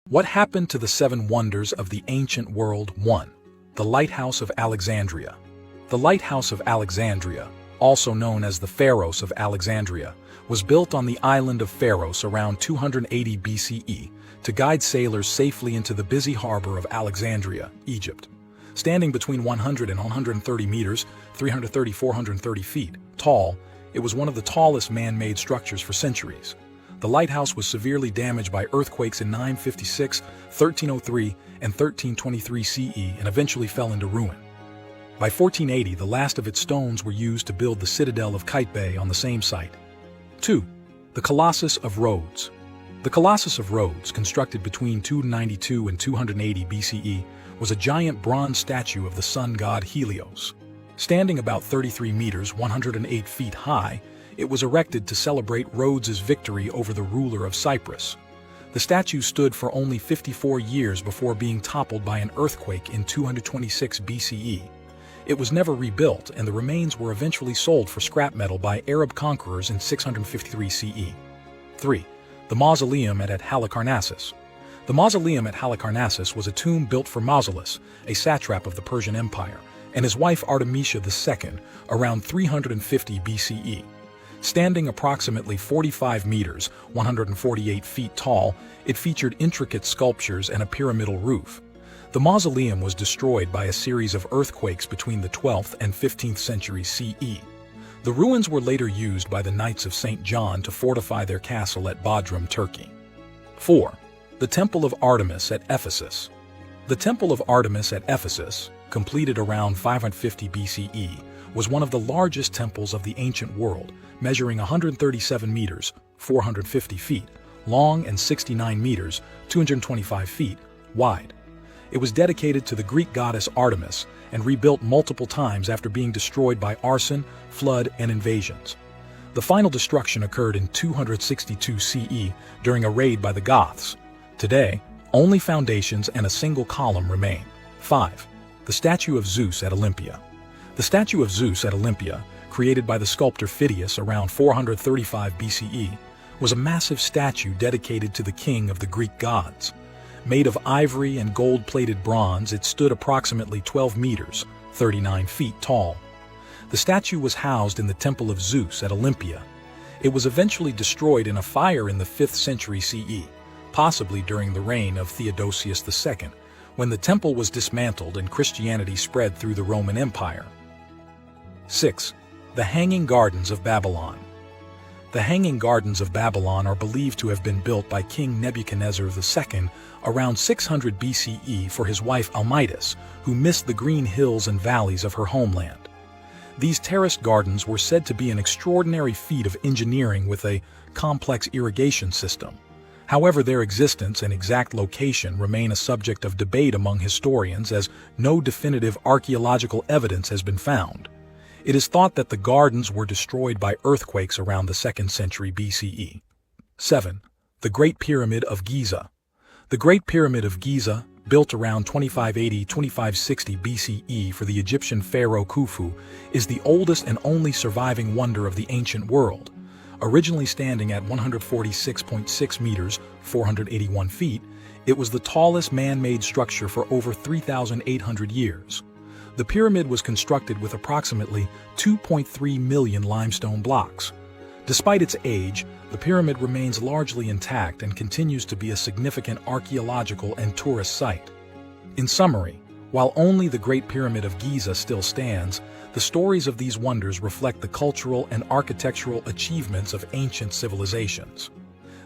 What happened to the seven wonders of the ancient world? 1. The Lighthouse of Alexandria. The Lighthouse of Alexandria, also known as the Pharos of Alexandria, was built on the island of Pharos around 280 BCE to guide sailors safely into the busy harbor of Alexandria, Egypt. Standing between 100 and 130 meters, 330–430 feet, tall, it was one of the tallest man-made structures for centuries. The lighthouse was severely damaged by earthquakes in 956, 1303, and 1323 CE and eventually fell into ruin. By 1480, the last of its stones were used to build the citadel of Qaitbay on the same site. 2. The Colossus of Rhodes. The Colossus of Rhodes, constructed between 292 and 280 BCE, was a giant bronze statue of the sun god Helios. Standing about 33 meters, 108 feet high, it was erected to celebrate Rhodes's victory over the ruler of Cyprus. The statue stood for only 54 years before being toppled by an earthquake in 226 BCE. It was never rebuilt, and the remains were eventually sold for scrap metal by Arab conquerors in 653 CE. 3. The Mausoleum at Halicarnassus. The Mausoleum at Halicarnassus was a tomb built for Mausolus, a satrap of the Persian Empire, and his wife Artemisia II, around 350 BCE. Standing approximately 45 meters, 148 feet tall, it featured intricate sculptures and a pyramidal roof. The mausoleum was destroyed by a series of earthquakes between the 12th and 15th centuries CE. The ruins were later used by the Knights of St. John to fortify their castle at Bodrum, Turkey. 4. The Temple of Artemis at Ephesus. The Temple of Artemis at Ephesus, completed around 550 BCE, was one of the largest temples of the ancient world, measuring 137 meters, 450 feet, long and 69 meters, 225 feet, wide. It was dedicated to the Greek goddess Artemis and rebuilt multiple times after being destroyed by arson, flood, and invasions. The final destruction occurred in 262 CE during a raid by the Goths. Today, only foundations and a single column remain. 5. The Statue of Zeus at Olympia. The statue of Zeus at Olympia, created by the sculptor Phidias around 435 BCE, was a massive statue dedicated to the king of the Greek gods. Made of ivory and gold-plated bronze, it stood approximately 12 meters, 39 feet tall. The statue was housed in the Temple of Zeus at Olympia. It was eventually destroyed in a fire in the 5th century CE, possibly during the reign of Theodosius II, when the temple was dismantled and Christianity spread through the Roman Empire. 6. The Hanging Gardens of Babylon. The Hanging Gardens of Babylon are believed to have been built by King Nebuchadnezzar II around 600 BCE for his wife Almaidas, who missed the green hills and valleys of her homeland. These terraced gardens were said to be an extraordinary feat of engineering with a complex irrigation system. However, their existence and exact location remain a subject of debate among historians, as no definitive archaeological evidence has been found. It is thought that the gardens were destroyed by earthquakes around the 2nd century BCE. 7. The Great Pyramid of Giza. The Great Pyramid of Giza, built around 2580–2560 BCE for the Egyptian pharaoh Khufu, is the oldest and only surviving wonder of the ancient world. Originally standing at 146.6 meters, 481 feet, it was the tallest man-made structure for over 3,800 years. The pyramid was constructed with approximately 2.3 million limestone blocks. Despite its age, the pyramid remains largely intact and continues to be a significant archaeological and tourist site. In summary, while only the Great Pyramid of Giza still stands, the stories of these wonders reflect the cultural and architectural achievements of ancient civilizations.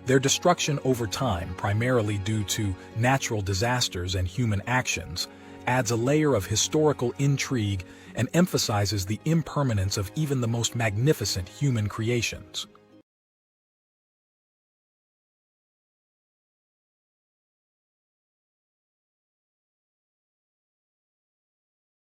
Their destruction over time, primarily due to natural disasters and human actions, adds a layer of historical intrigue and emphasizes the impermanence of even the most magnificent human creations.